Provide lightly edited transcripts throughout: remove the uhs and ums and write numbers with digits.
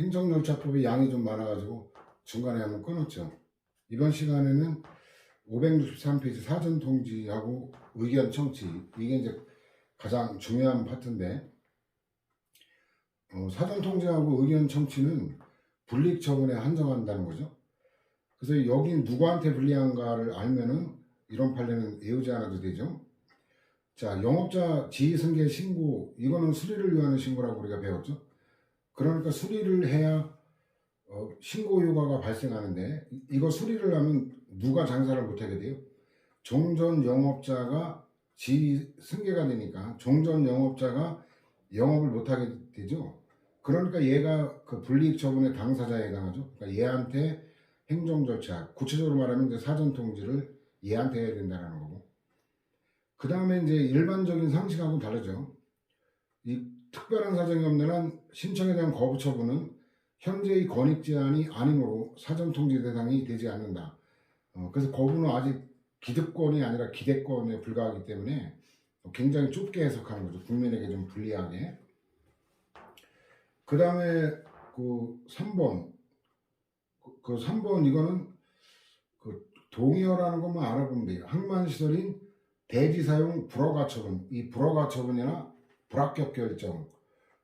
행정절차법이 양이 좀 많아가지고 중간에 한번 끊었죠. 이번 시간에는 563페이지 사전통지하고 의견 청취, 이게 이제 가장 중요한 파트인데, 사전통지하고 의견 청취는 불이익 처분에 한정한다는 거죠. 그래서 여기 누구한테 불리한가를 알면은 이런 판례는 외우지 않아도 되죠. 자, 영업자 지위승계 신고, 이거는 수리를 위한 신고라고 우리가 배웠죠. 그러니까 수리를 해야 신고 효과가 발생하는데, 이거 수리를 하면 누가 장사를 못하게 돼요? 종전 영업자가 지승계가 되니까 종전 영업자가 영업을 못하게 되죠. 그러니까 얘가 그 불이익 처분의 당사자에 해당하죠. 그러니까 얘한테 행정 절차, 구체적으로 말하면 이제 사전 통지를 얘한테 해야 된다는 거고. 그 다음에 이제 일반적인 상식하고는 다르죠. 이 특별한 사정이 없는 한 신청에 대한 거부 처분은 현재의 권익 제한이 아니므로 사전 통지 대상이 되지 않는다. 그래서 거부는 아직 기득권이 아니라 기대권에 불과하기 때문에 굉장히 좁게 해석하는 거죠. 국민에게 좀 불리하게. 그 다음에 그 3번. 그 3번 이거는 그 동의어라는 것만 알아보면 돼요. 항만시설인 대지 사용 불허가 처분, 이 불허가 처분이나 불합격 결정,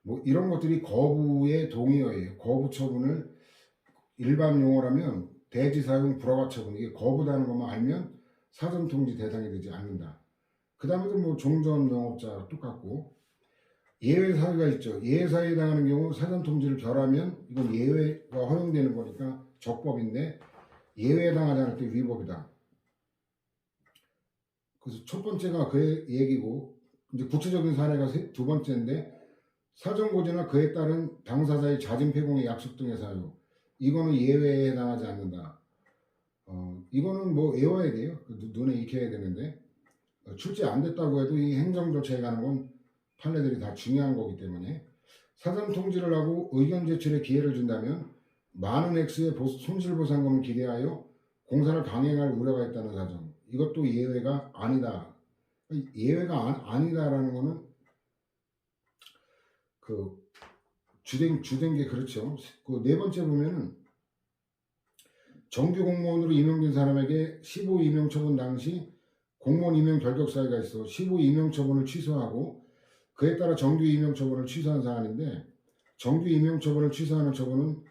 뭐 이런 것들이 거부의 동의어예요. 거부 처분을 일반 용어라면 대지 사용 불허가 처분, 이게 거부다는 것만 알면 사전 통지 대상이 되지 않는다. 그 다음에도 뭐 종전 영업자 똑같고, 예외 사유가 있죠. 예외 사유에 해당하는 경우 사전 통지를 결하면 이건 예외가 허용되는 거니까 적법인데, 예외에 해당하지 않을 때 위법이다. 그래서 첫 번째가 그 얘기고, 이제 구체적인 사례가 두 번째인데, 사전고지나 그에 따른 당사자의 자진 폐공의 약속 등의 사유, 이거는 예외에 해당하지 않는다. 이거는 뭐 외워야 돼요. 눈에 익혀야 되는데, 출제 안 됐다고 해도 이 행정 절차에 관한 건 판례들이 다 중요한 거기 때문에, 사전 통지를 하고 의견 제출의 기회를 준다면 많은 액수의 손실보상금을 기대하여 공사를 강행할 우려가 있다는 사정, 이것도 예외가 아니다. 예외가 아니다라는 거는 그 주된 게 그렇죠. 그 네 번째 보면은 정규 공무원으로 임용된 사람에게 15 임용 처분 당시 공무원 임용 결격 사유가 있어 15 임용 처분을 취소하고 그에 따라 정규 임용 처분을 취소한 사안인데, 정규 임용 처분을 취소하는 처분은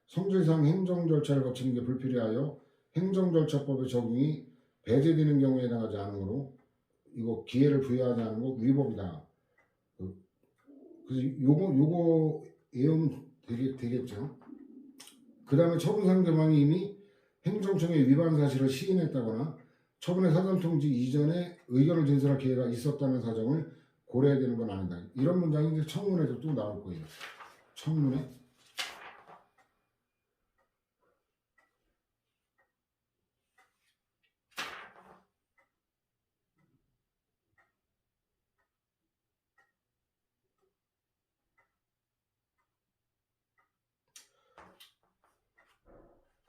성질상 행정 절차를 거치는 게 불필요하여 행정절차법의 적용이 배제되는 경우에 해당하지 않으므로 이거 기회를 부여하지 않은 거 위법이다. 그래서 요거 외우면 되겠죠. 그 다음에 처분 상대방이 이미 행정청의 위반 사실을 시인했다거나 처분의 사전 통지 이전에 의견을 진술할 기회가 있었다는 사정을 고려해야 되는 건 아니다. 이런 문장이 이제 청문회도 또 나올 거예요. 청문회.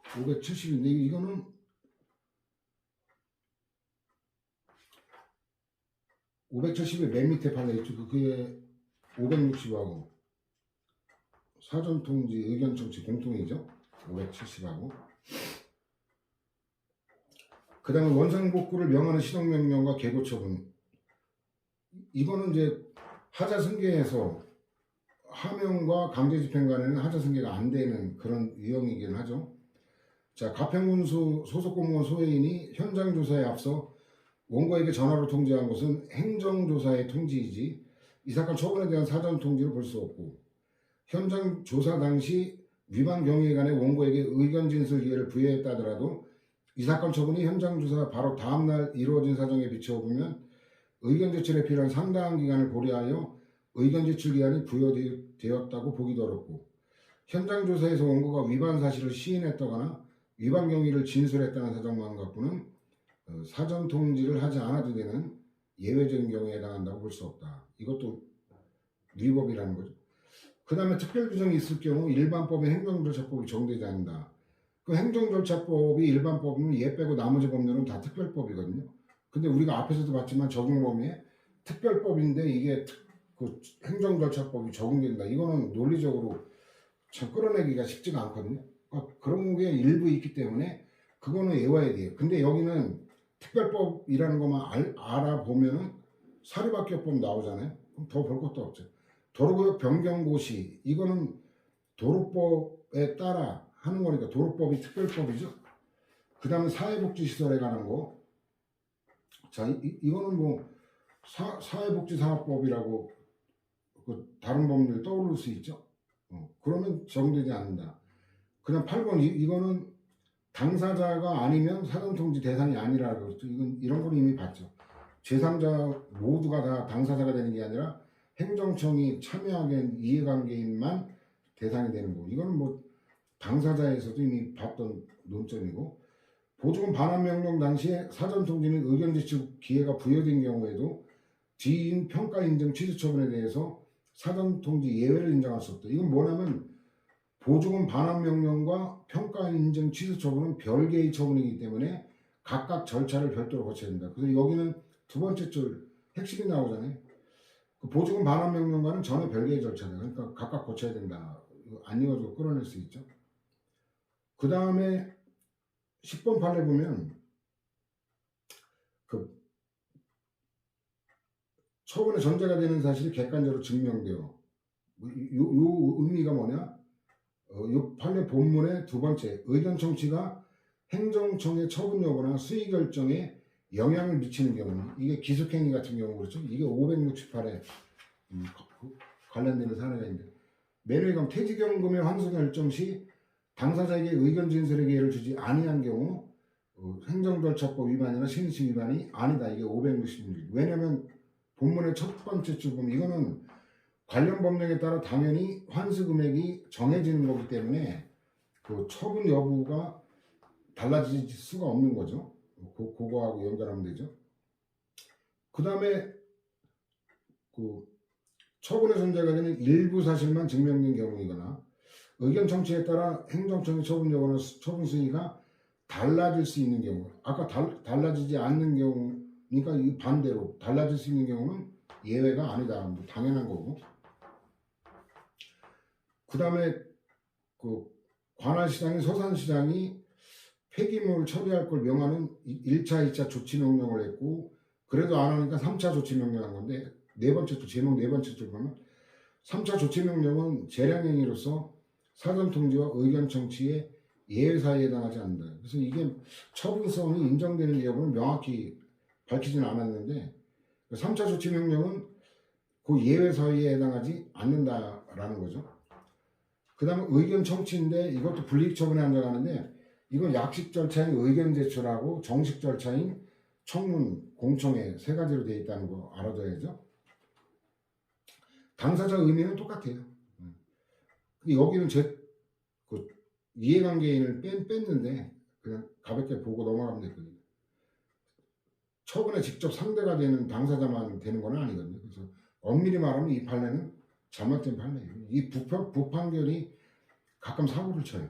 570인데 이거는 570의 맨 밑에 판례 있죠. 그게 560하고 사전통지 의견 청취 공통이죠. 570하고. 그 다음에 원상복구를 명하는 시정명령과 개고처분, 이거는 이제 하자승계에서 하명과 강제집행 간에는 하자승계가 안 되는 그런 유형이긴 하죠. 자, 가평군수 소속공무원 소해인이 현장조사에 앞서 원고에게 전화로 통지한 것은 행정조사의 통지이지 이 사건 처분에 대한 사전통지를 볼 수 없고, 현장 조사 당시 위반 경위에 관해 원고에게 의견 진술 기회를 부여했다 하더라도 이 사건 처분이 현장 조사 바로 다음날 이루어진 사정에 비춰보면 의견 제출에 필요한 상당한 기간을 고려하여 의견 제출 기한이 부여되었다고 보기도 어렵고, 현장 조사에서 원고가 위반 사실을 시인했다거나 위반 경위를 진술했다는 사정만 갖고는 사전 통지를 하지 않아도 되는 예외적인 경우에 해당한다고 볼 수 없다. 이것도 위법이라는 거죠. 그 다음에 특별규정이 있을 경우 일반법의 행정절차법이 적용되지 않는다. 그 행정절차법이 일반법이면 얘 빼고 나머지 법률은 다 특별법이거든요. 근데 우리가 앞에서도 봤지만 적용 범위에 특별법인데 이게 그 행정절차법이 적용된다. 이거는 논리적으로 참 끌어내기가 쉽지가 않거든요. 그러니까 그런 게 일부 있기 때문에 그거는 외워야 돼요. 근데 여기는 특별법이라는 것만 알아보면은 사립학교법 나오잖아요. 그럼 더 볼 것도 없죠. 도로구역 변경고시 이거는 도로법에 따라 하는 거니까 도로법이 특별법이죠. 그 다음에 사회복지시설에 관한 거. 자, 이거는 뭐 사회복지사업법이라고 그 다른 법률 떠오를 수 있죠. 그러면 적용되지 않는다. 그냥 8번 이거는 당사자가 아니면 사전통지 대상이 아니라고 그랬죠. 이런 건 이미 봤죠. 제3자 모두가 다 당사자가 되는 게 아니라 행정청이 참여하게 한 이해관계인만 대상이 되는 거. 이거는 뭐 당사자에서도 이미 봤던 논점이고, 보조금 반환 명령 당시에 사전통지는 의견 제출 기회가 부여된 경우에도 지인 평가 인증 취소 처분에 대해서 사전통지 예외를 인정할 수 없다. 이건 뭐냐면 보조금 반환 명령과 평가 인증 취소 처분은 별개의 처분이기 때문에 각각 절차를 별도로 거쳐야 된다. 그래서 여기는 두 번째 줄 핵심이 나오잖아요. 그 보조금 반환 명령과는 전혀 별개의 절차다. 그러니까 각각 거쳐야 된다. 안 이어도 끌어낼 수 있죠. 그 다음에 10번 판례 보면 그 처분의 전제가 되는 사실이 객관적으로 증명되어 요 의미가 뭐냐? 이 판례 본문의 두 번째 의견 청취가 행정청의 처분 여부나 수의 결정에 영향을 미치는 경우, 이게 기숙행위 같은 경우 그렇죠. 이게 568에 관련되는 사례가 있는데, 매일경 퇴직연금의 환수 결정 시 당사자에게 의견 진술의 기회를 주지 아니한 경우 행정절차법 위반이나 신시 위반이 아니다. 이게 566. 왜냐하면 본문의 첫 번째 줄 보면 이거는 관련 법령에 따라 당연히 환수 금액이 정해지는 거기 때문에 그 처분 여부가 달라질 수가 없는 거죠. 그거하고 연결하면 되죠. 그 다음에 그 처분의 존재가 되는 일부 사실만 증명된 경우이거나 의견 청취에 따라 행정청의 처분 여부나 처분 수위가 달라질 수 있는 경우, 아까 달라지지 않는 경우니까 이 반대로 달라질 수 있는 경우는 예외가 아니다. 뭐 당연한 거고. 그 다음에 그 관할시장이 서산시장이 폐기물 처리할 걸 명하는 1차, 2차 조치 명령을 했고, 그래도 안 하니까 3차 조치 명령한 건데, 네 번째 줄, 제목 네 번째 줄 보면 3차 조치 명령은 재량행위로서 사전통지와 의견 청취의 예외 사유에 해당하지 않는다. 그래서 이게 처분성이 인정되는 여부는 명확히 밝히지는 않았는데, 3차 조치 명령은 그 예외 사유에 해당하지 않는다라는 거죠. 그 다음에 의견 청취인데 이것도 불이익 처분에 한정하는데, 이건 약식 절차인 의견 제출하고 정식 절차인 청문, 공청회 세 가지로 되어 있다는 거 알아둬야죠. 당사자 의미는 똑같아요. 여기는 그 이해관계인을 뺐는데 그냥 가볍게 보고 넘어가면 되거든요. 처분에 직접 상대가 되는 당사자만 되는 건 아니거든요. 그래서 엄밀히 말하면 이 판례는 잘못된 판례예요. 이 부판결이 가끔 사고를 쳐요.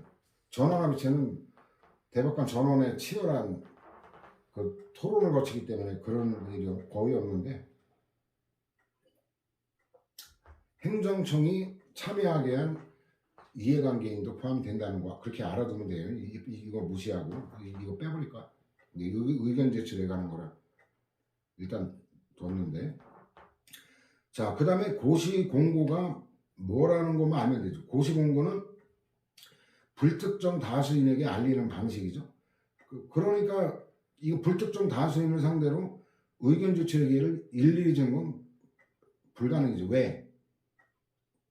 전원합의체는 대법관 전원의 치열한 그 토론을 거치기 때문에 그런 일이 거의 없는데, 행정청이 참여하게 한 이해관계인도 포함된다는 거 그렇게 알아두면 돼요. 이거 무시하고 이거 빼버릴까? 의견 제출에 관한 거라 일단 뒀는데, 자, 그 다음에 고시 공고가 뭐라는 것만 알면 되죠. 고시 공고는 불특정 다수인에게 알리는 방식이죠. 그러니까 이거 불특정 다수인을 상대로 의견 제출의 기회를 일일이 증거는 불가능이죠. 왜?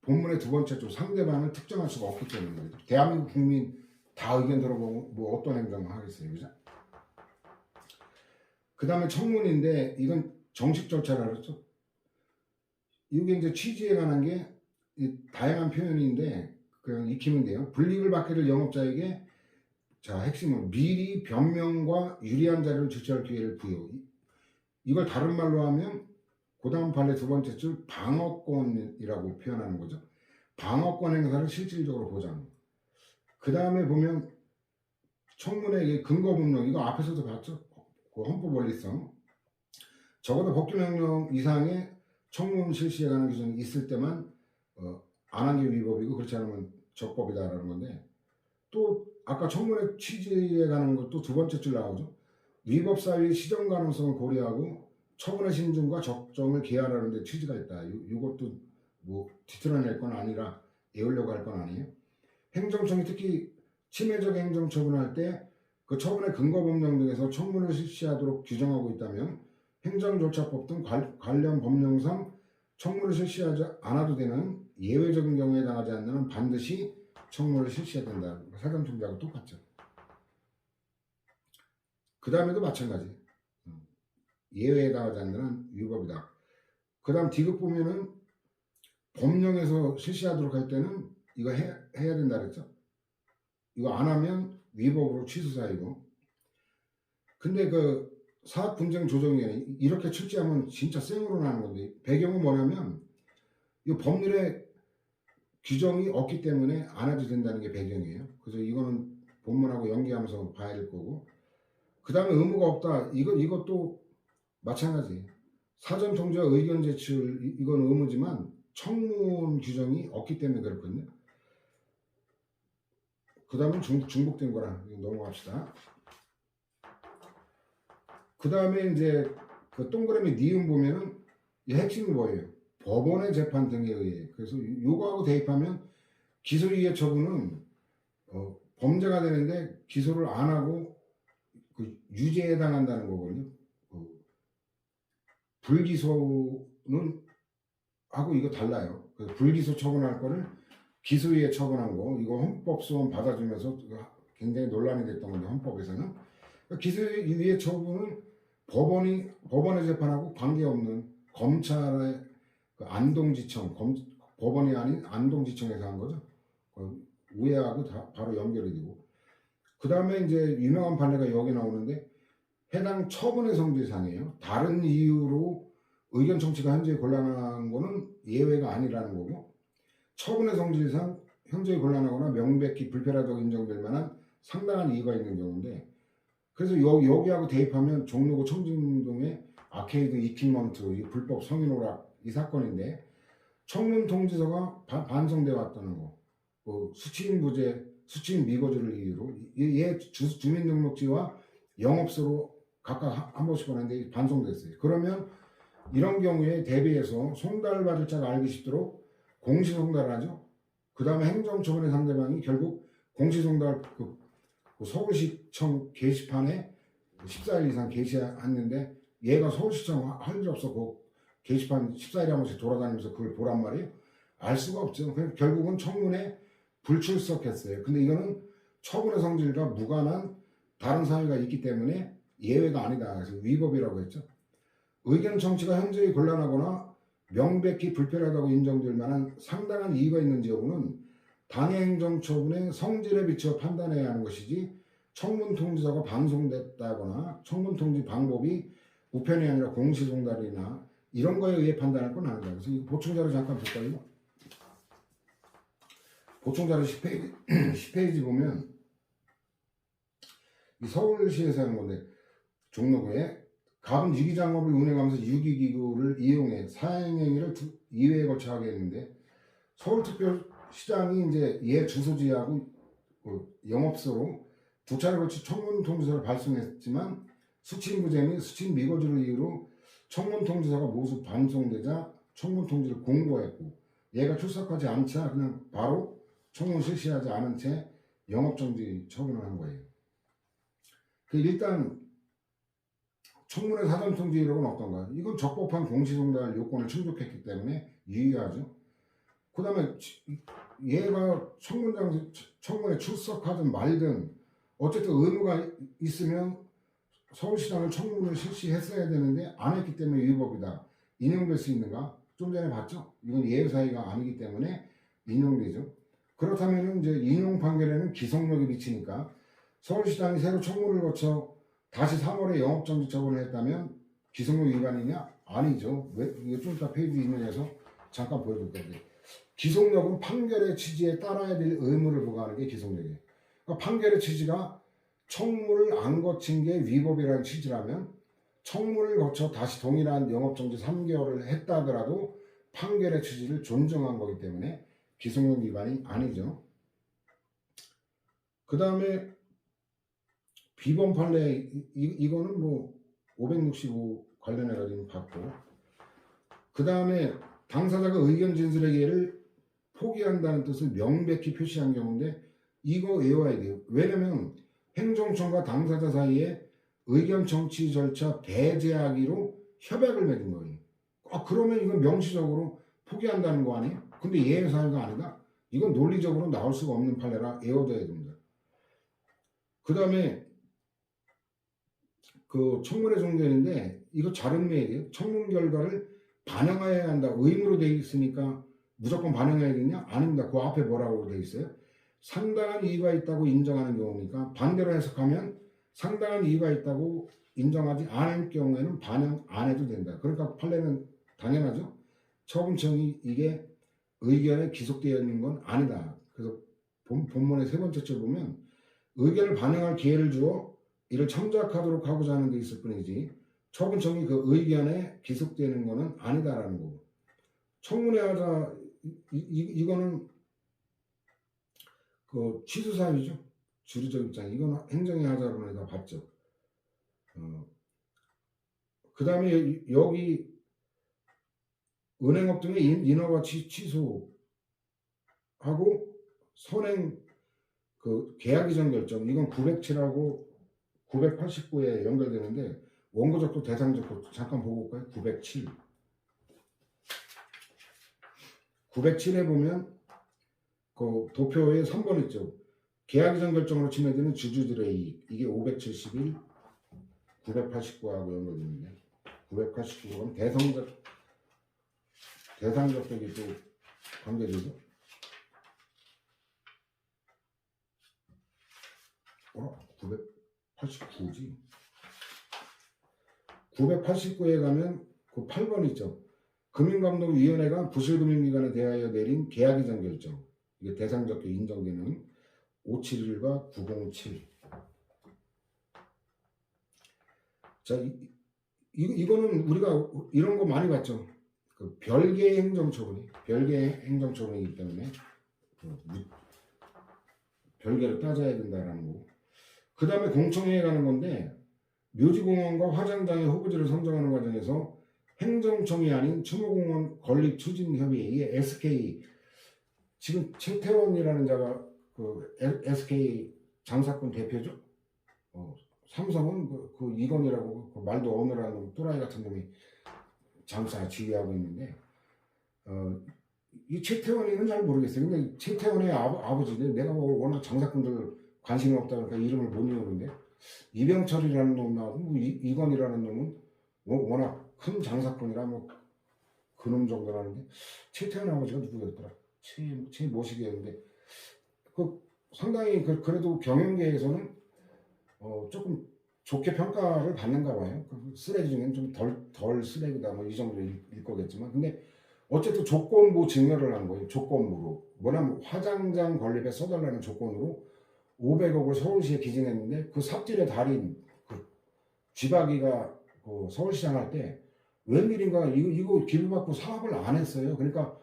본문의 두 번째 쪽 상대방을 특정할 수가 없기 때문에. 대한민국 국민 다 의견 들어보고 뭐 어떤 행동을 하겠어요, 그죠? 그 다음에 청문인데 이건 정식 절차라 그랬죠. 이게 이제 취지에 관한 게 다양한 표현인데 그냥 익히면 돼요. 불이익을 받기를 영업자에게, 자, 핵심은 미리 변명과 유리한 자료를 제출할 기회를 부여. 이걸 다른 말로 하면 그 다음 판례 두 번째 줄 방어권이라고 표현하는 거죠. 방어권 행사를 실질적으로 보장. 그 다음에 보면 청문회 근거 법령, 이거 앞에서도 봤죠. 그 헌법 원리성. 적어도 법규명령 이상의 청문 실시에 관한 규정이 있을 때만 안 한 게 위법이고, 그렇지 않으면 적법이다라는 건데, 또 아까 청문회 취지에 관한 것도 두 번째 줄 나오죠. 위법 사유의 시정 가능성을 고려하고 처분의 신중과 적정을 기하라는 데 취지가 있다. 이것도 뭐 뒤틀어낼 건 아니라 애우려고 할 건 아니에요. 행정청이 특히 침해적 행정처분을 할 때 그 처분의 근거 법령 등에서 청문을 실시하도록 규정하고 있다면 행정조차법 등 관련 법령상 청문을 실시하지 않아도 되는 예외적인 경우에 해당하지 않는 한 반드시 청문을 실시해야 된다. 사전통지하고 똑같죠. 그 다음에도 마찬가지. 예외에 해당하지 않는 한 위법이다. 그 다음 D급 보면은 법령에서 실시하도록 할 때는 이거 해야 된다 그랬죠. 이거 안 하면 위법으로 취소사유고. 근데 그 사업분쟁조정위원회 이렇게 출제하면 진짜 생으로 나는 건데, 배경은 뭐냐면 이 법률에 규정이 없기 때문에 안 해도 된다는 게 배경이에요. 그래서 이거는 본문하고 연계하면서 봐야 될 거고, 그 다음에 의무가 없다. 이것도 마찬가지. 사전 통지와 의견 제출 이건 의무지만 청문 규정이 없기 때문에 그렇거든요. 그 다음은 중복된 거라 넘어갑시다. 그 다음에 이제 그 동그라미 니은 보면은 이 핵심이 뭐예요? 법원의 재판 등에 의해. 그래서 요거하고 대입하면 기소유예 처분은 범죄가 되는데 기소를 안 하고 그 유죄에 해당한다는 거거든요. 불기소는 하고 이거 달라요. 불기소 처분할 거를 기소유예 처분한 거, 이거 헌법 소원 받아주면서 굉장히 논란이 됐던 건데, 헌법에서는 기소유예 처분은 법원의 재판하고 관계없는 검찰의 그 안동지청, 법원이 아닌 안동지청에서 한 거죠. 우회하고 바로 연결이 되고, 그 다음에 이제 유명한 판례가 여기 나오는데, 해당 처분의 성질상이에요. 다른 이유로 의견 청취가 현저히 곤란한 거는 예외가 아니라는 거고, 처분의 성질상 현저히 곤란하거나 명백히 불편하다고 인정될 만한 상당한 이유가 있는 경우인데, 그래서 여기하고 대입하면 종로구 청진동의 아케이드 이퀴먼트 이 불법 성인오락 이 사건인데, 청문 통지서가 반송돼 왔다는 거, 수취인 부재, 수취인 미거주를 이유로 얘 주민등록지와 영업소로 각각 한 번씩 보냈는데 반송됐어요. 그러면 이런 경우에 대비해서 송달받을 자가 알기 쉽도록 공시송달을 하죠. 그 다음에 행정처분의 상대방이 결국 공시송달 그 서울시청 게시판에 14일 이상 게시했는데, 얘가 서울시청 할 일 없어 그 게시판 14일에 한 번씩 돌아다니면서 그걸 보란 말이에요. 알 수가 없죠. 결국은 청문회 불출석했어요. 근데 이거는 처분의 성질과 무관한 다른 사유가 있기 때문에 예외가 아니다. 그래서 위법이라고 했죠. 의견 청취가 현저히 곤란하거나 명백히 불편하다고 인정될 만한 상당한 이유가 있는지 여부는 당해 행정처분의 성질에 비추어 판단해야 하는 것이지, 청문 통지서가 방송됐다거나 청문 통지 방법이 우편이 아니라 공시송달이나 이런 거에 의해 판단할 건 아니다. 그래서 이 보충자료 잠깐 볼까요? 보충자료 10페이지, 10페이지 보면 이 서울시에서 하는 건데, 종로구에 갑은 유기장업을 운행하면서 유기기구를 이용해 사행행위를 2회에 걸쳐 하게 했는데, 서울특별시장이 이제 얘 주소지하고 영업소로 두 차례 걸쳐 청문 통지서를 발송했지만 수취인 부재 및 수취인 미거주를 이유로 청문 통지서가 모두 반송되자 청문 통지를 공고했고, 얘가 출석하지 않자 그냥 바로 청문 실시하지 않은 채 영업정지 처분을 한 거예요. 일단 청문회 사전통지 이력은 어떤가? 이건 적법한 공시송달 요건을 충족했기 때문에 유의하죠. 그 다음에 얘가 청문회 출석하든 말든 어쨌든 의무가 있으면 서울시장을 청문을 실시했어야 되는데 안 했기 때문에 위법이다. 인용될 수 있는가? 좀 전에 봤죠? 이건 예외사유가 아니기 때문에 인용되죠. 그렇다면 이제 인용 판결에는 기성력이 미치니까 서울시장이 새로 청문을 거쳐 다시 3월에 영업정지 처분을 했다면 기성력 위반이냐? 아니죠. 왜? 이거 좀 이따 페이지 인용해서 잠깐 보여줄 건데, 기성력은 판결의 취지에 따라야 될 의무를 부과하는 게 기성력이에요. 그러니까 판결의 취지가 청문을 안 거친 게 위법이라는 취지라면 청문을 거쳐 다시 동일한 영업정지 3개월을 했다 하더라도 판결의 취지를 존중한 거기 때문에 기성력 위반이 아니죠. 그 다음에 비번 판례 이거는 뭐 565 관련해 가지고 받고, 그 다음에 당사자가 의견 진술의 기회를 포기한다는 뜻을 명백히 표시한 경우인데 이거 외워야 돼요. 왜냐면 행정청과 당사자 사이에 의견 청취 절차 배제하기로 협약을 맺은 거예요. 그러면 이건 명시적으로 포기한다는 거 아니에요? 근데 예외 사유가 아니다. 이건 논리적으로 나올 수가 없는 판례라 외워둬야 됩니다. 그 다음에 그 청문회 종결인데 이거 자른매예요. 청문 결과를 반영해야 한다. 의무로 되어 있으니까 무조건 반영해야 되냐? 아닙니다. 그 앞에 뭐라고 되어 있어요? 상당한 이유가 있다고 인정하는 경우니까, 반대로 해석하면 상당한 이유가 있다고 인정하지 않을 경우에는 반영 안 해도 된다. 그러니까 판례는 당연하죠. 처분청이 이게 의견에 기속되어 있는 건 아니다. 그래서 본문의 세 번째 줄 보면 의견을 반영할 기회를 주어 이를 참작하도록 하고자 하는 데 있을 뿐이지 처분청이 그 의견에 기속되는 것은 아니다라는 거고, 청문회 하자 이거는 그 취소 사유죠. 주류적 입장. 이건 행정의 하자로 내가 봤죠. 그 다음에 여기 은행업 등의 인허가 취소하고 선행 그 계약 이전 결정, 이건 907하고 989에 연결되는데 원고적도 대상적도 잠깐 보고 올까요? 907. 907에 보면 그 도표에 3번 있죠. 계약 이전 결정으로 침해되는 주주들의 이익. 이게 571, 989하고 연결되는데 989는 대상적격이 또 관계되죠. 989지. 989에 가면 그 8번 있죠. 금융감독위원회가 부실금융기관에 대하여 내린 계약 이전 결정. 이게 대상적격 인정되는 571과 907. 자, 이거는 우리가 이런 거 많이 봤죠. 그 별개의 행정처분이기 때문에 별개로 따져야 된다라는 거고. 그 다음에 공청회에 가는 건데 묘지공원과 화장장의 후보지를 선정하는 과정에서 행정청이 아닌 추모공원 건립추진협의회, 이게 SK, 지금 최태원이라는 자가 그 SK 장사꾼 대표죠. 삼성은 그 이건이라고 그 말도 어느라는 또라이 같은 놈이 장사 지휘하고 있는데 이 최태원이는 잘 모르겠어요. 근데 최태원의 아버지인데 내가 뭐 워낙 장사꾼들 관심이 없다 보니까 이름을 못 외우는데 이병철이라는 놈 나오고 뭐 이건이라는 놈은 워낙 큰 장사꾼이라 뭐 그놈 정도라는데 최태원 아버지가 누구였더라? 최 모시기였는데 그 상당히 그래도 경영계에서는 조금 좋게 평가를 받는가 봐요. 그 쓰레기 중에는 좀 덜 쓰레기다 뭐 이 정도일 거겠지만, 근데 어쨌든 조건부 증여를 한 거예요. 조건부로 뭐냐면 화장장 건립에 써달라는 조건으로 500억을 서울시에 기증했는데 그 삽질의 달인 그 쥐박이가 그 서울시장 할 때 웬일인가 이거 기부받고 사업을 안 했어요. 그러니까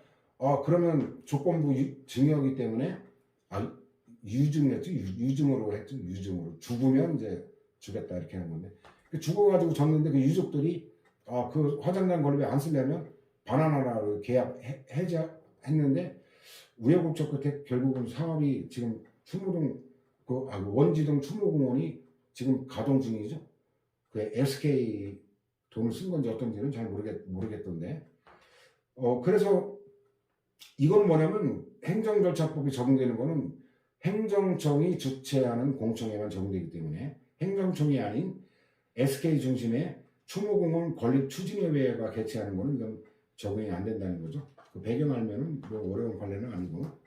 그러면 조건부 증여이기 때문에 유증이었죠. 유증으로 했죠. 유증으로 죽으면 이제 주겠다 이렇게 하는 건데 죽어가지고 졌는데 그 유족들이 그 화장장 건립에 안 쓰려면 바나나라로 계약 해제했는데 우여곡절 끝에 결국은 사업이 지금 추모동 원지동 추모공원이 지금 가동 중이죠. 그 SK 돈을 쓴 건지 어떤지는 잘 모르겠던데 그래서 이건 뭐냐면 행정절차법이 적용되는 거는 행정청이 주최하는 공청회만 적용되기 때문에 행정청이 아닌 SK 중심의 추모공원 건립추진협의회가 개최하는 거는 이건 적용이 안 된다는 거죠. 그 배경 알면은 뭐 어려운 판례는 아니고.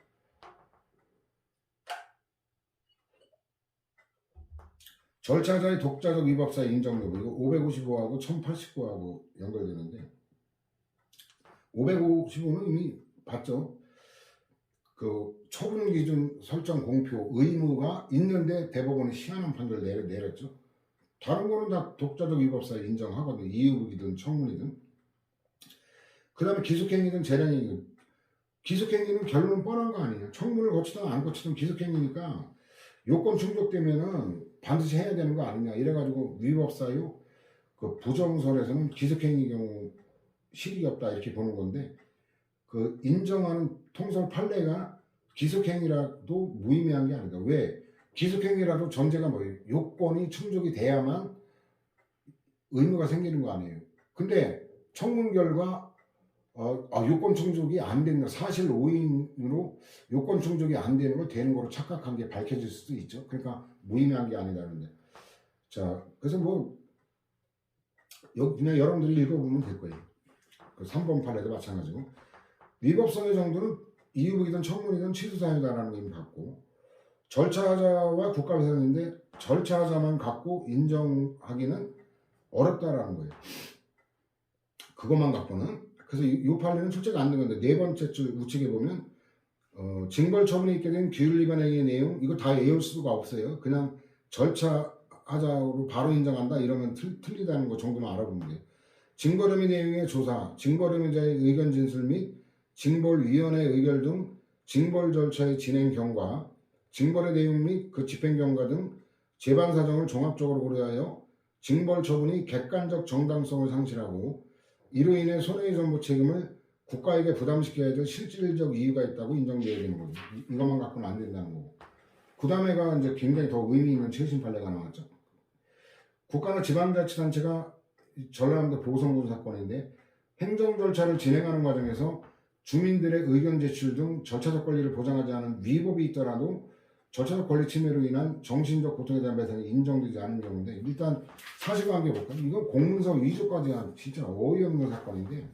절차자의 독자적 위법사 인정 여부, 이거 555하고 1089하고 연결되는데 555는 이미 봤죠. 그 처분 기준 설정 공표 의무가 있는데 대법원이 시한한 판결을 내렸죠. 다른 거는 다 독자적 위법사 인정하거든요. 이의이든 청문이든. 그 다음에 기속행위든 재량행위든. 기속행위는 결론은 뻔한 거 아니에요. 청문을 거치든 안 거치든 기속행위니까 요건 충족되면은 반드시 해야 되는 거 아니냐 이래가지고 위법 사유 그 부정선에서는 기속행위 경우 실익이 없다 이렇게 보는 건데 그 인정하는 통설 판례가 기속행위라도 무의미한 게 아니다. 왜? 기속행위라도 전제가 뭐예요? 요건이 충족이 돼야만 의무가 생기는 거 아니에요. 근데 청문 결과 요건 충족이 안 된다. 사실 오인으로 요건 충족이 안 되는 걸 되는 거로 착각한 게 밝혀질 수도 있죠. 그러니까 무의미한 게 아니다는데. 자, 그래서 뭐 그냥 여러분들이 읽어보면 될 거예요. 그 3번 판례도 마찬가지고 위법성의 정도는 이유북이든 청문이든 취소사유다라는 의미 갖고 절차자와 국가배상인데 절차자만 갖고 인정하기는 어렵다라는 거예요. 그것만 갖고는. 그래서 이 판례는 출제가 안 된 건데 네 번째 줄 우측에 보면 징벌 처분에 있게 된 규율 위반 행위의 내용 이거 다 외울 수가 없어요. 그냥 절차하자로 바로 인정한다 이러면 틀리다는 거 정도만 알아보면 돼요. 징벌혐의 내용의 조사, 징벌혐의자의 의견 진술 및 징벌위원회 의결 등 징벌 절차의 진행 경과, 징벌의 내용 및 그 집행 경과 등 재반 사정을 종합적으로 고려하여 징벌 처분이 객관적 정당성을 상실하고 이로 인해 손해배상 책임을 국가에게 부담시켜야 될 실질적 이유가 있다고 인정되어야 되는 거죠. 이것만 갖고는 안 된다는 거고. 그 다음에가 이제 굉장히 더 의미 있는 최신 판례가 나왔죠. 국가나 지방자치단체가 전라남도 보성군 사건인데 행정 절차를 진행하는 과정에서 주민들의 의견 제출 등 절차적 권리를 보장하지 않은 위법이 있더라도 절차적 권리 침해로 인한 정신적 고통에 대한 배상이 인정되지 않은 경우인데 일단 사실관계 볼까요? 이건 공문서 위조까지 한 진짜 어이없는 사건인데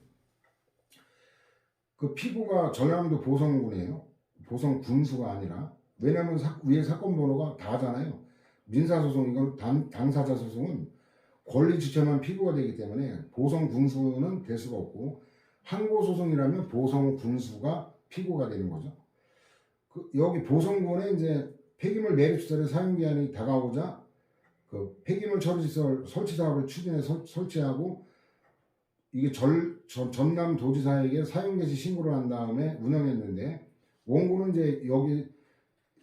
그 피고가 전라남도 보성군이에요. 보성군수가 아니라 왜냐하면 위에 사건 번호가 다잖아요. 민사소송 이건 당사자 소송은 권리 주체만 피고가 되기 때문에 보성군수는 될 수가 없고 항고소송이라면 보성군수가 피고가 되는 거죠. 여기 보성군에 이제 폐기물 매립 시설의 사용 기한이 다가오자 그 폐기물 처리 시설 설치 사업을 추진해 설치하고 이게 전남 도지사에게 사용 개시 신고를 한 다음에 운영했는데 원고는 이제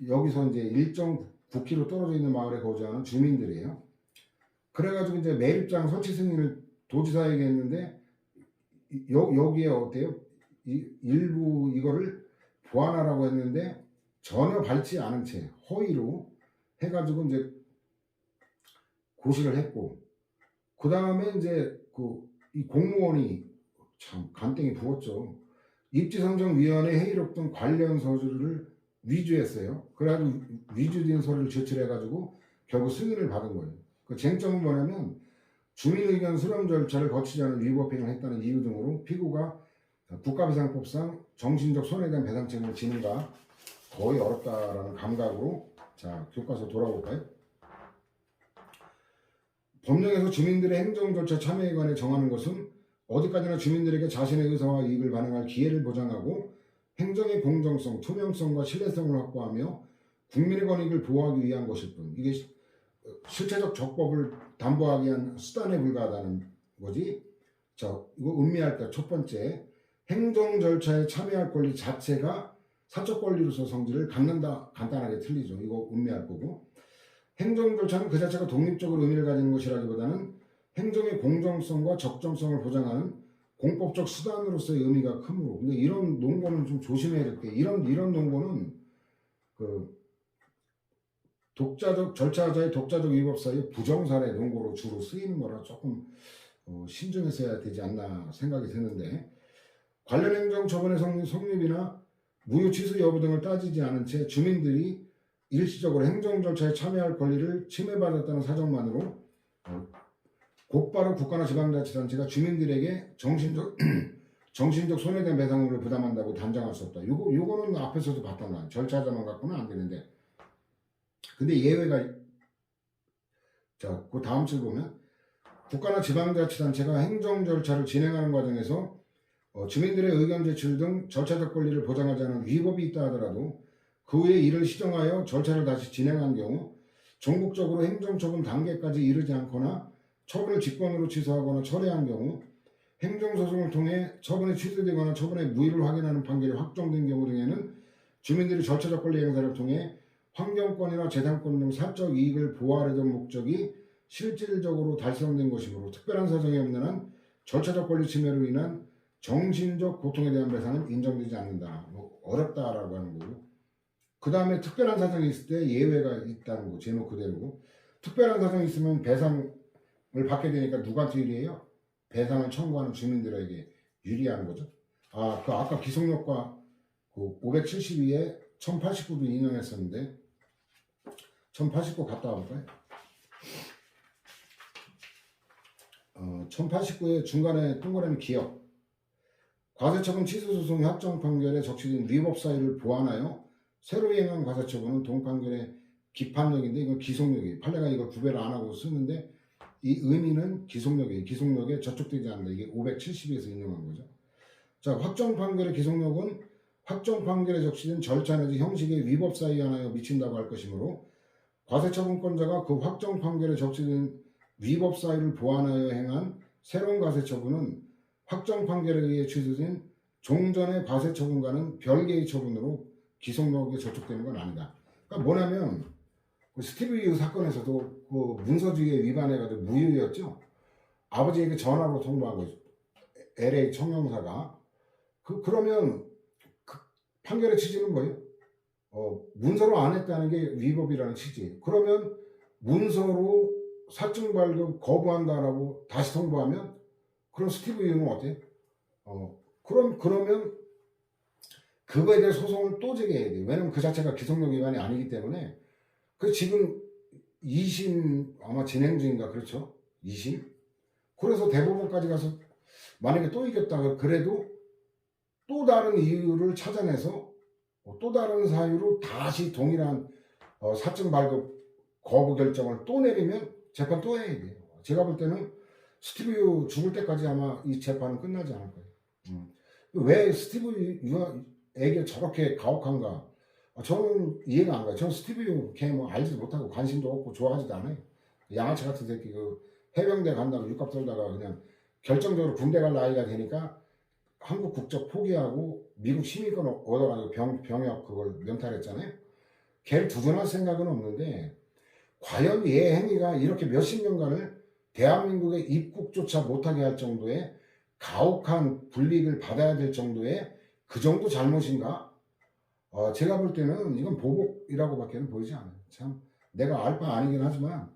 여기서 이제 1.9km 떨어져 있는 마을에 거주하는 주민들이에요. 그래가지고 이제 매립장 설치 승인을 도지사에게 했는데 여기에 어때요? 일부 이거를 보완하라고 했는데 전혀 밟지 않은 채 허위로 해가지고 이제 고시를 했고 그 다음에 이제 이 공무원이 참 간땡이 부었죠. 입지상정위원회 회의록 등 관련 서류를 위조했어요. 그래가지고 위조된 서류를 제출해가지고 결국 승인을 받은 거예요. 그 쟁점은 뭐냐면 주민의견 수렴 절차를 거치지 않은 위법행위를 했다는 이유 등으로 피고가 국가배상법상 정신적 손해에 대한 배상 책임을 지는가 거의 어렵다라는 감각으로 자 교과서 돌아볼까요? 법령에서 주민들의 행정 절차 참여에 관해 정하는 것은 어디까지나 주민들에게 자신의 의사와 이익을 반영할 기회를 보장하고 행정의 공정성, 투명성과 신뢰성을 확보하며 국민의 권익을 보호하기 위한 것일 뿐 이게 실체적 적법을 담보하기 위한 수단에 불과하다는 거지. 자, 이거 음미할 때 첫 번째 행정 절차에 참여할 권리 자체가 사적 권리로서 성질을 갖는다. 간단하게 틀리죠. 이거 음미할 거고 행정 절차는 그 자체가 독립적으로 의미를 가지는 것이라기보다는 행정의 공정성과 적정성을 보장하는 공법적 수단으로서의 의미가 크므로 근데 이런 논거는 좀 조심해야 될 게 이런 논거는 그 절차자의 독자적 위법 사유 부정사례 논거로 주로 쓰이는 거라 조금 신중해서 해야 되지 않나 생각이 드는데 관련 행정 처분의 성립이나 무효 취소 여부 등을 따지지 않은 채 주민들이 일시적으로 행정 절차에 참여할 권리를 침해받았다는 사정만으로 곧바로 국가나 지방자치단체가 주민들에게 정신적 손해된 배상금을 부담한다고 단정할 수 없다. 요거는 앞에서도 봤던 거야. 절차자만 갖고는 안 되는데 근데 예외가 자, 그 다음 줄 보면 국가나 지방자치단체가 행정 절차를 진행하는 과정에서 주민들의 의견 제출 등 절차적 권리를 보장하지 않은 위법이 있다 하더라도 그 후에 이를 시정하여 절차를 다시 진행한 경우 전국적으로 행정처분 단계까지 이르지 않거나 처분을 직권으로 취소하거나 철회한 경우 행정소송을 통해 처분이 취소되거나 처분의 무효를 확인하는 판결이 확정된 경우 등에는 주민들이 절차적 권리 행사를 통해 환경권이나 재산권 등 사적 이익을 보호하려던 목적이 실질적으로 달성된 것이므로 특별한 사정이 없는 한 절차적 권리 침해로 인한 정신적 고통에 대한 배상은 인정되지 않는다. 뭐 어렵다라고 하는 거고. 그 다음에 특별한 사정이 있을 때 예외가 있다는 거 제목 그대로. 특별한 사정이 있으면 배상을 받게 되니까 누구한테 유리해요? 배상을 청구하는 주민들에게 유리한 거죠. 그 아까 기속력과 그 572에 1089도 인용했었는데 1089 갔다 와볼까요? 1089의 중간에 동그라미 기억. 과세처분 취소소송의 확정 판결에 적시된 위법 사유를 보완하여 새로 이행한 과세처분은 동판결의 기판력인데 이건 기속력이에요. 판례가 이걸 구별을 안 하고 쓰는데 이 의미는 기속력이에요. 기속력에 저촉되지 않는다. 이게 572에서 인용한 거죠. 자, 확정 판결의 기속력은 확정 판결에 적시된 절차 내지 형식의 위법 사유에 한하여 미친다고 할 것이므로 과세처분권자가 그 확정 판결에 적시된 위법 사유를 보완하여 행한 새로운 과세처분은 확정 판결에 의해 취소된 종전의 과세처분과는 별개의 처분으로 기속력에 저촉되는 건 아니다. 그러니까 뭐냐면 스티브 유 사건에서도 그 문서주의에 위반해가지고 무효였죠. 아버지에게 전화로 통보한 거죠. LA 청영사가. 그러면 그 판결의 취지는 뭐예요? 문서로 안 했다는 게 위법이라는 취지. 그러면 문서로 사증 발급 거부한다라고 다시 통보하면 그럼 스티브 유는 어때요? 그러면 그거에 대해 소송을 또 제기해야 돼요. 왜냐면 그 자체가 기속력 위반이 아니기 때문에 그 지금 2심 아마 진행 중인가 그렇죠? 2심? 그래서 대법원까지 가서 만약에 또 이겼다 그래도 또 다른 이유를 찾아내서 또 다른 사유로 다시 동일한 사증 발급 거부 결정을 또 내리면 재판 또 해야 돼요. 제가 볼 때는 스티브 유 죽을 때까지 아마 이 재판은 끝나지 않을 거예요. 왜 스티브 유에게 저렇게 가혹한가? 저는 이해가 안 가요. 저는 스티브 유 걔 뭐 알지도 못하고 관심도 없고 좋아하지도 않아요. 양아치 같은 새끼 그 해병대 간다고 육갑 떨다가 그냥 결정적으로 군대 갈 나이가 되니까 한국 국적 포기하고 미국 시민권 얻어가지고 병역 그걸 면탈했잖아요. 걔를 두둔할 생각은 없는데 과연 얘 행위가 이렇게 몇십 년간을 대한민국에 입국조차 못하게 할 정도의 가혹한 불이익을 받아야 될 정도의 그 정도 잘못인가? 제가 볼 때는 이건 보복이라고밖에 보이지 않아요. 참 내가 알 바 아니긴 하지만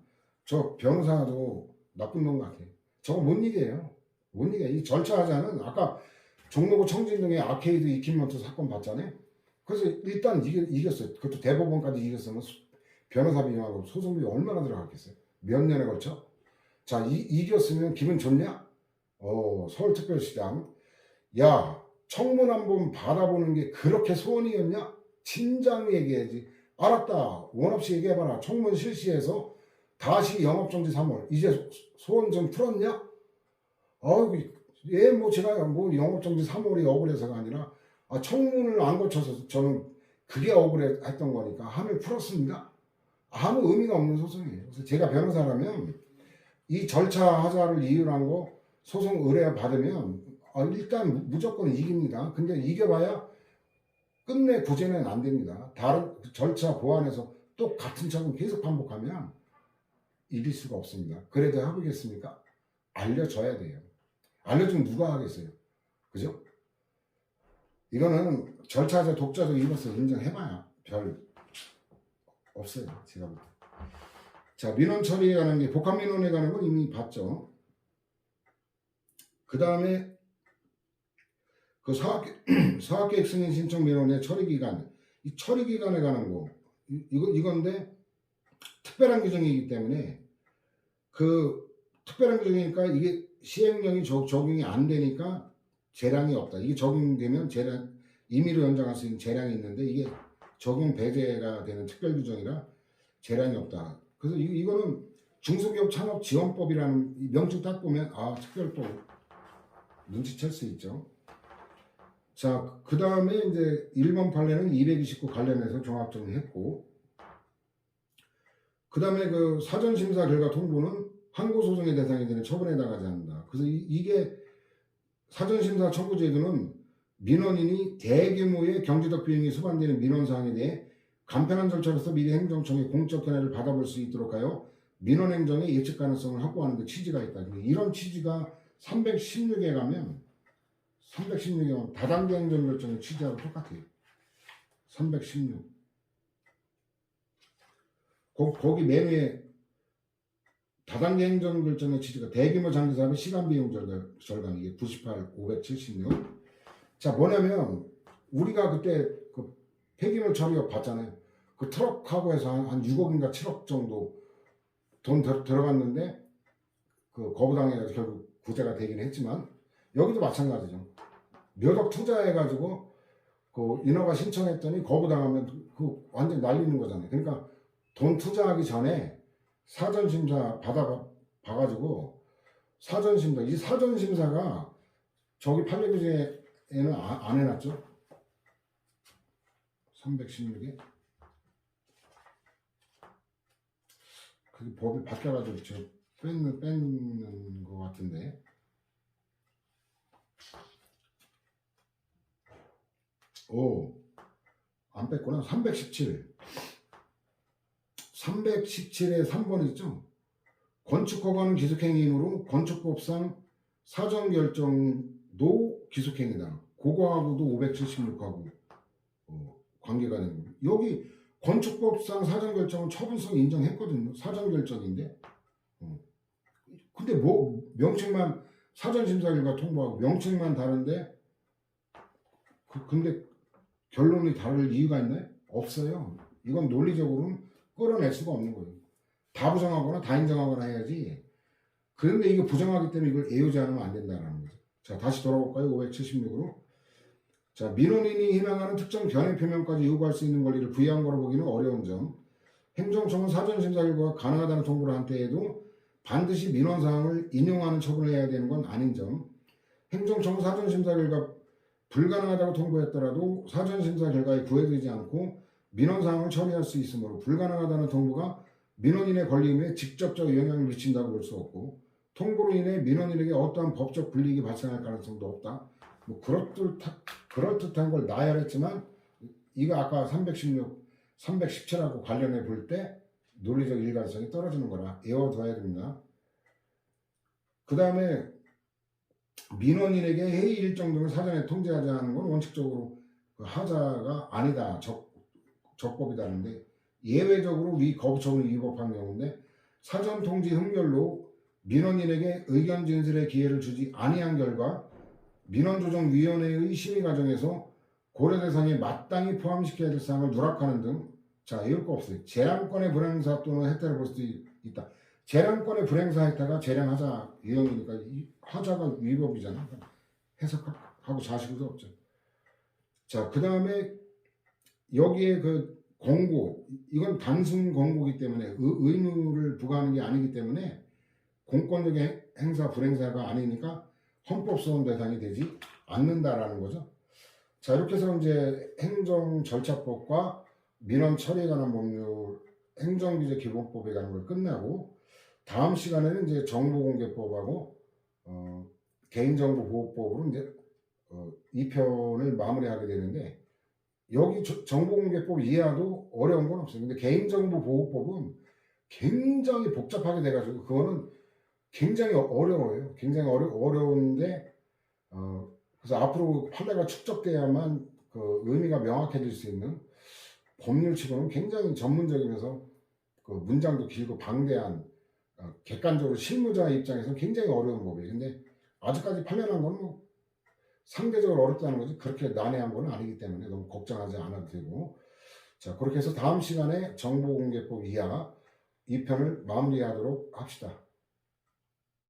저 변호사도 나쁜 놈 같아요. 저거 못 이겨요. 못 이겨. 이 절차하자는 아까 종로구 청진동의 아케이드 이킨먼트 사건 봤잖아요. 그래서 일단 이겼어요. 그것도 대법원까지 이겼으면 변호사 비용하고 소송비 얼마나 들어갔겠어요? 몇 년에 걸쳐? 자, 이겼으면 기분 좋냐? 서울특별시장. 야, 청문 한번 받아보는 게 그렇게 소원이었냐? 진작 얘기해야지. 알았다. 원 없이 얘기해봐라. 청문 실시해서 다시 영업정지 3월. 이제 소원 좀 풀었냐? 제가 뭐 영업정지 3월이 억울해서가 아니라 청문을 안 거쳐서 저는 그게 억울했던 거니까 함을 풀었습니다. 아무 의미가 없는 소송이에요. 그래서 제가 변호사라면 이 절차 하자를 이유로 한 거 소송 의뢰 받으면 일단 무조건 이깁니다. 근데 이겨봐야 끝내 구제는 안 됩니다. 다른 절차 보완해서 또 같은 처분 계속 반복하면 이길 수가 없습니다. 그래도 하겠습니까? 알려줘야 돼요. 알려주면 누가 하겠어요? 그죠? 이거는 절차자 독자적 이로서 인정해봐야 별 없어요. 제가 볼 때. 자, 민원 처리에 관한 게 복합 민원에 관한 건 이미 봤죠. 그 다음에 그 사업계획 승인 신청 민원의 처리 기간, 이 처리 기간에 관한 거 이건데 특별한 규정이기 때문에 그 특별한 규정이니까 이게 시행령이 적용이 안 되니까 재량이 없다. 이게 적용되면 재량 임의로 연장할 수 있는 재량이 있는데 이게 적용 배제가 되는 특별 규정이라 재량이 없다. 그래서 이거는 중소기업 창업 지원법이라는 명칭 딱 보면 특별법 눈치챌 수 있죠. 자, 그 다음에 이제 1번 판례는 229 관련해서 종합 정리했고, 그 다음에 그 사전심사 결과 통보는 항고소송의 대상이 되는 처분에 해당하지 않는다. 그래서 이게 사전심사 청구 제도는 민원인이 대규모의 경제적 비용이 수반되는 민원사항에 대해 간편한 절차로서 미리 행정청의 공적 견해를 받아볼 수 있도록 하여 민원행정의 예측 가능성을 확보하는 데 취지가 있다. 이런 취지가 316에 가면 316에 가면 다단계 행정결정의 취지하고 똑같아요. 316 거기 맨 위에 다단계 행정결정의 취지가 대규모 장기사업의 시간비용 절감 이게 98, 576. 자 뭐냐면 우리가 그때 그 폐기물 처리업 봤잖아요. 그 트럭하고 해서 한 6억인가 7억 정도 돈 들어갔는데 그 거부당해가지고 결국 구제가 되긴 했지만 여기도 마찬가지죠. 몇 억 투자해가지고 그 인허가 신청했더니 거부당하면 그 완전 날리는 거잖아요. 그러니까 돈 투자하기 전에 사전심사 봐가지고 사전심사 이 사전심사가 저기 판례규제에는 안 해놨죠. 316에 그 법이 바뀌어가지고 저 뺏는 것 같은데 안 뺐구나. 317에 3번 있죠. 건축허가는 기속행위이므로 건축법상 사전결정도 기속행위다. 그거하고도 576하고 관계가 되는 거예요. 여기 건축법상 사전결정은 처분성 인정했거든요. 사전결정인데 근데 뭐 명칭만 사전심사 결과 통보하고 명칭만 다른데 근데 결론이 다를 이유가 있나요? 없어요. 이건 논리적으로는 끌어낼 수가 없는 거예요. 다 부정하거나 다 인정하거나 해야지. 그런데 이게 부정하기 때문에 이걸 애우지 않으면 안 된다는 거죠. 자 다시 돌아볼까요? 576으로. 자 민원인이 희망하는 특정 견해 표명까지 요구할 수 있는 권리를 부여한 거로 보기는 어려운 점. 행정청은 사전심사 결과가 가능하다는 통보를 한 때에도 반드시 민원사항을 인용하는 처분을 해야 되는 건 아닌 점. 행정청은 사전심사 결과 불가능하다고 통보했더라도 사전심사 결과에 구애되지 않고 민원사항을 처리할 수 있으므로 불가능하다는 통보가 민원인의 권리임에 직접적 영향을 미친다고 볼 수 없고 통보로 인해 민원인에게 어떠한 법적 불이익이 발생할 가능성도 없다. 뭐 그럴듯한 걸 나열했지만 이거 아까 316, 317하고 관련해 볼 때 논리적 일관성이 떨어지는 거라 외워둬야 됩니다. 그 다음에 민원인에게 해이 일정 등을 사전에 통지하지 않은 건 원칙적으로 그 하자가 아니다. 적법이다는데 예외적으로 위 거부처분을 위법한 경우인데 사전 통지 흥결로 민원인에게 의견 진술의 기회를 주지 아니한 결과 민원조정위원회의 심의 과정에서 고려 대상에 마땅히 포함시켜야 될 사항을 누락하는 등 자 이럴 거 없어요. 재량권의 불행사 또는 혜택을 볼 수 있다. 재량권의 불행사 혜택가 재량하자 유형이니까 이 하자가 위법이잖아. 해석하고 자식도 없죠. 자 그 다음에 여기에 그 공고 이건 단순 공고이기 때문에 의무를 부과하는 게 아니기 때문에 공권력 행사 불행사가 아니니까 헌법소원 대상이 되지 않는다라는 거죠. 자 이렇게 해서 이제 행정절차법과 민원 처리에 관한 법률 행정규제 기본법에 관한 걸 끝나고 다음 시간에는 이제 정보공개법하고 개인정보보호법으로 이제 2편을 마무리하게 되는데 여기 정보공개법 이해하도 어려운 건 없어요. 근데 개인정보보호법은 굉장히 복잡하게 돼가지고 그거는 굉장히 어려워요. 굉장히 어려운데 그래서 앞으로 판례가 축적돼야만 그 의미가 명확해질 수 있는 법률치고는 굉장히 전문적이면서 그 문장도 길고 방대한 객관적으로 실무자의 입장에서 굉장히 어려운 법이에요. 근데 아직까지 판례난 거는 뭐 상대적으로 어렵다는 거지 그렇게 난해한 건 아니기 때문에 너무 걱정하지 않아도 되고 자 그렇게 해서 다음 시간에 정보공개법 이하 2편을 마무리하도록 합시다.